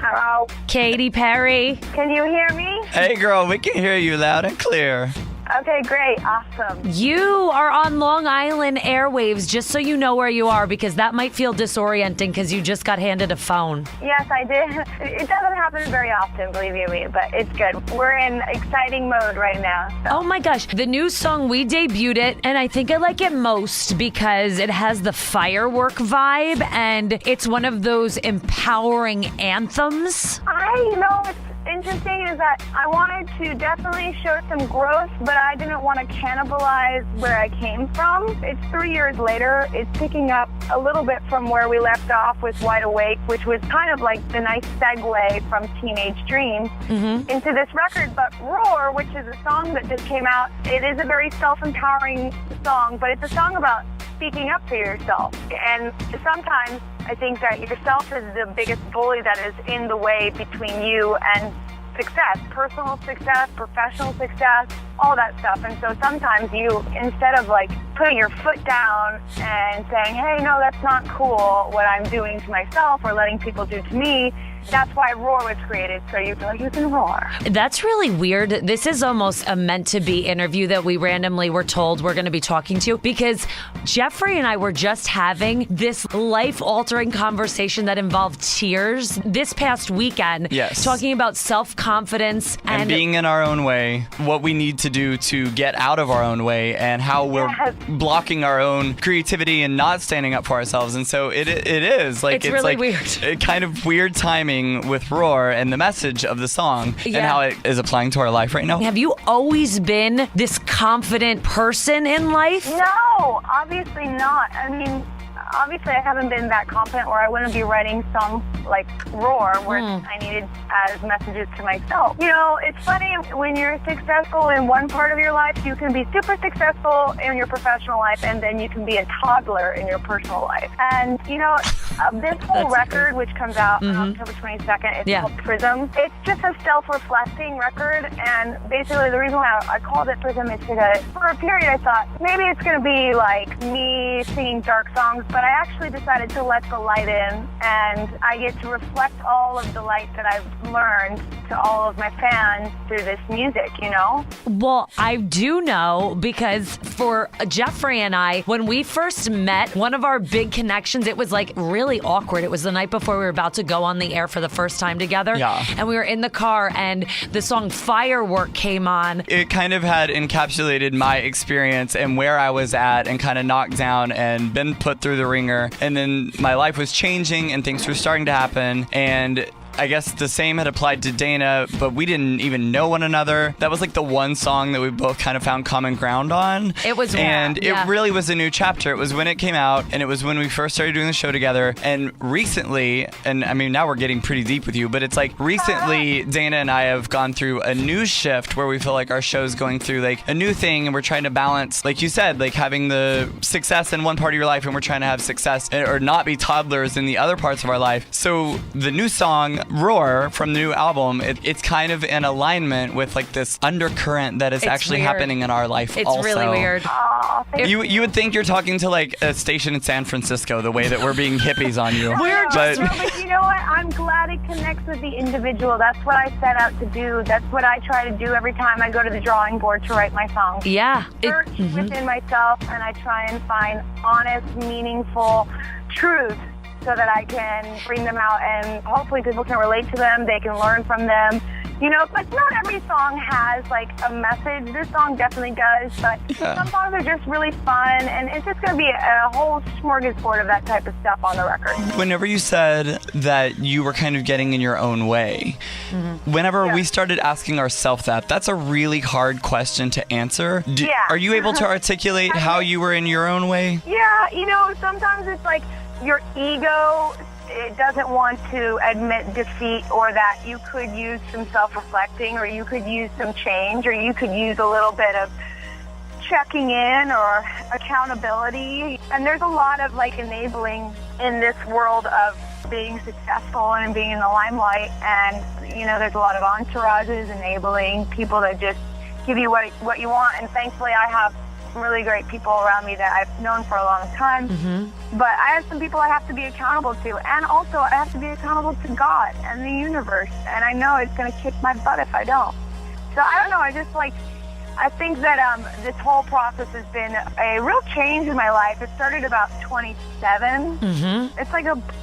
Hello. Katy Perry. Can you hear me? Hey, girl, we can hear you loud and clear. Okay, great. Awesome. You are on Long Island airwaves, just so you know where you are, because that might feel disorienting because you just got handed a phone. Yes, I did. It doesn't happen very often, believe you me, but it's good. We're in exciting mode right now. So. Oh my gosh. The new song, we debuted it, and I think I like it most because it has the firework vibe, and it's one of those empowering anthems. It's interesting is that I wanted to definitely show some growth, but I didn't want to cannibalize where I came from. It's 3 years later. It's picking up a little bit from where we left off with Wide Awake, which was kind of like the nice segue from Teenage Dream into this record. But Roar, which is a song that just came out, it is a very self-empowering song, but it's a song about speaking up for yourself. And sometimes I think that yourself is the biggest bully that is in the way between you and success, personal success, professional success, all that stuff. And so sometimes you, instead of like putting your foot down and saying, hey, no, that's not cool, what I'm doing to myself or letting people do to me, that's why Roar was created, so you feel like you can roar. That's really weird. This is almost a meant-to-be interview that we randomly were told we're going to be talking to, because Jeffrey and I were just having this life-altering conversation that involved tears this past weekend. Yes. Talking about self-confidence And being in our own way, what we need to do to get out of our own way, and how we're blocking our own creativity and not standing up for ourselves. And so it is. Like, it's really like weird. A kind of weird timing with Roar and the message of the song and how it is applying to our life right now. Have you always been this confident person in life? No, obviously not. I mean, obviously I haven't been that confident, or I wouldn't be writing songs like Roar, where I needed as messages to myself. You know, it's funny, when you're successful in one part of your life, you can be super successful in your professional life, and then you can be a toddler in your personal life. And, you know, this whole record, which comes out on October 22nd, it's called Prism. It's just a self-reflecting record, and basically the reason why I called it Prism is because for a period I thought maybe it's going to be like me singing dark songs, but I actually decided to let the light in, and I get to reflect all of the light that I've learned to all of my fans through this music, you know? Well, I do know, because for Jeffrey and I, when we first met, one of our big connections, it was like really awkward. It was the night before we were about to go on the air for the first time together. Yeah. And we were in the car, and the song Firework came on. It kind of had encapsulated my experience and where I was at, and kind of knocked down and been put through the ringer. And then my life was changing and things were starting to happen. And I guess the same had applied to Dana, but we didn't even know one another. That was like the one song that we both kind of found common ground on. It was it really was a new chapter. It was when it came out, and it was when we first started doing the show together. And recently, and I mean, now we're getting pretty deep with you, but it's like recently Dana and I have gone through a new shift where we feel like our show's going through like a new thing, and we're trying to balance, like you said, like having the success in one part of your life, and we're trying to have success or not be toddlers in the other parts of our life. So the new song Roar from the new album, it's kind of in alignment with like this undercurrent that is actually happening in our life. It's also really weird. Oh, You would think you're talking to like a station in San Francisco, the way that we're being hippies on you. but you know what? I'm glad it connects with the individual. That's what I set out to do. That's what I try to do every time I go to the drawing board to write my songs. Yeah. Search within myself, and I try and find honest, meaningful truth, so that I can bring them out, and hopefully people can relate to them, they can learn from them. You know, but not every song has like a message. This song definitely does, but some songs are just really fun, and it's just going to be a whole smorgasbord of that type of stuff on the record. Whenever you said that you were kind of getting in your own way, whenever we started asking ourselves that's a really hard question to answer. Are you able to articulate how you were in your own way? Yeah, you know, sometimes it's like your ego, it doesn't want to admit defeat, or that you could use some self-reflecting, or you could use some change, or you could use a little bit of checking in or accountability. And there's a lot of like enabling in this world of being successful and being in the limelight. And, you know, there's a lot of entourages enabling people that just give you what you want. And thankfully I have some really great people around me that I've known for a long time. But I have some people I have to be accountable to. And also, I have to be accountable to God and the universe. And I know it's going to kick my butt if I don't. So I don't know. I think that this whole process has been a real change in my life. It started about 27.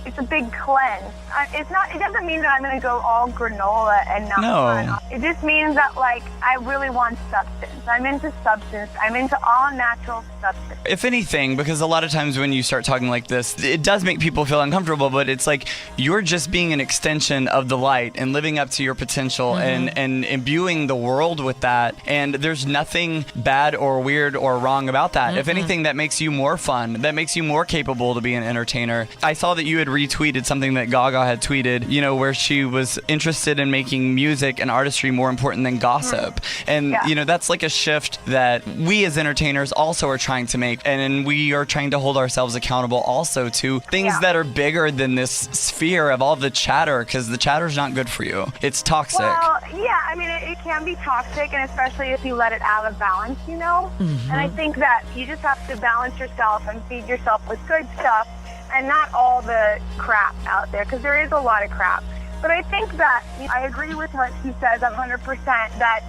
It's a big cleanse. It doesn't mean that I'm going to go all granola and not fun. It just means that I really want substance. I'm into substance. I'm into all natural substance. If anything, because a lot of times when you start talking like this, it does make people feel uncomfortable, but it's like you're just being an extension of the light and living up to your potential and imbuing the world with that. And there's nothing bad or weird or wrong about that. If anything, that makes you more fun. That makes you more capable to be an entertainer. I saw that you had retweeted something that Gaga had tweeted, where she was interested in making music and artistry more important than gossip. And, that's like a shift that we as entertainers also are trying to make. And we are trying to hold ourselves accountable also to things that are bigger than this sphere of all the chatter, because the chatter is not good for you. It's toxic. Well, yeah, I mean, it can be toxic, and especially if you let it out of balance, And I think that you just have to balance yourself and feed yourself with good stuff and not all the crap out there, because there is a lot of crap. But I think that I agree with what she says 100%, that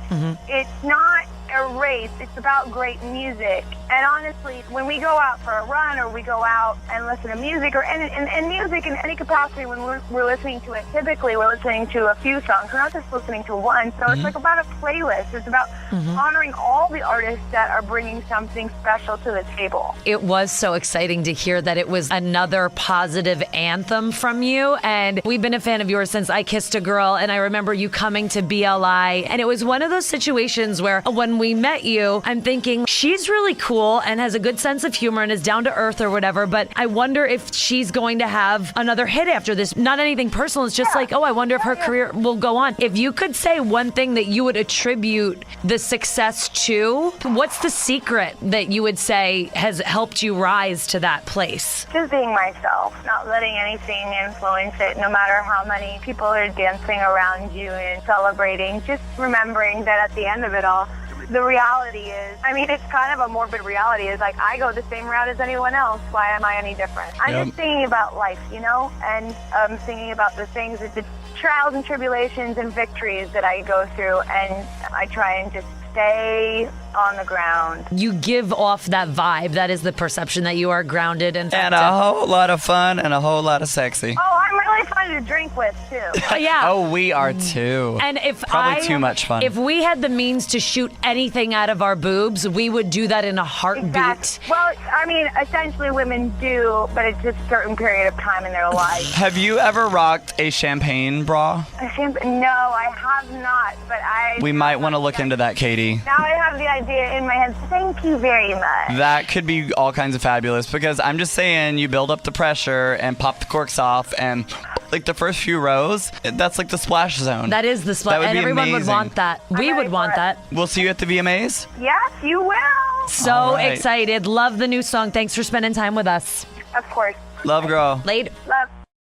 it's not a race. It's about great music. And honestly, when we go out for a run or we go out and listen to music, or and music in any capacity, when we're listening to it, typically we're listening to a few songs. We're not just listening to one. So it's about a playlist. It's about honoring all the artists that are bringing something special to the table. It was so exciting to hear that it was another positive anthem from you. And we've been a fan of yours since I Kissed a Girl. And I remember you coming to BLI. And it was one of those situations where when we met you, I'm thinking she's really cool and has a good sense of humor and is down to earth or whatever. But I wonder if she's going to have another hit after this. Not anything personal. It's just I wonder if her career will go on. If you could say one thing that you would attribute the success to, what's the secret that you would say has helped you rise to that place? Just being myself, not letting anything influence it, no matter how many people are dancing around you and celebrating. Just remembering that at the end of it all, the reality is, it's kind of a morbid reality, is I go the same route as anyone else. Why am I any different? I'm just thinking about life, and thinking about the things, the trials and tribulations and victories that I go through, and I try and just stay on the ground. You give off that vibe. That is the perception that you are grounded and a whole lot of fun and a whole lot of sexy. Oh, I'm really fun to drink with too. Yeah. Oh, we are too. And probably too much fun. If we had the means to shoot anything out of our boobs, we would do that in a heartbeat. Exactly. Well, essentially women do, but it's just a certain period of time in their life. Have you ever rocked a champagne bra? No, I have not, but We might want to look into that, Katy. Now I have the idea in my head. Thank you very much. That could be all kinds of fabulous, because I'm just saying, you build up the pressure and pop the corks off, and the first few rows, that's the splash zone. That is the splash, and everyone amazing. would want that. We would want that. We'll see you at the VMAs? Yes, you will. So excited. Love the new song. Thanks for spending time with us. Of course. Love, girl. Later. Love.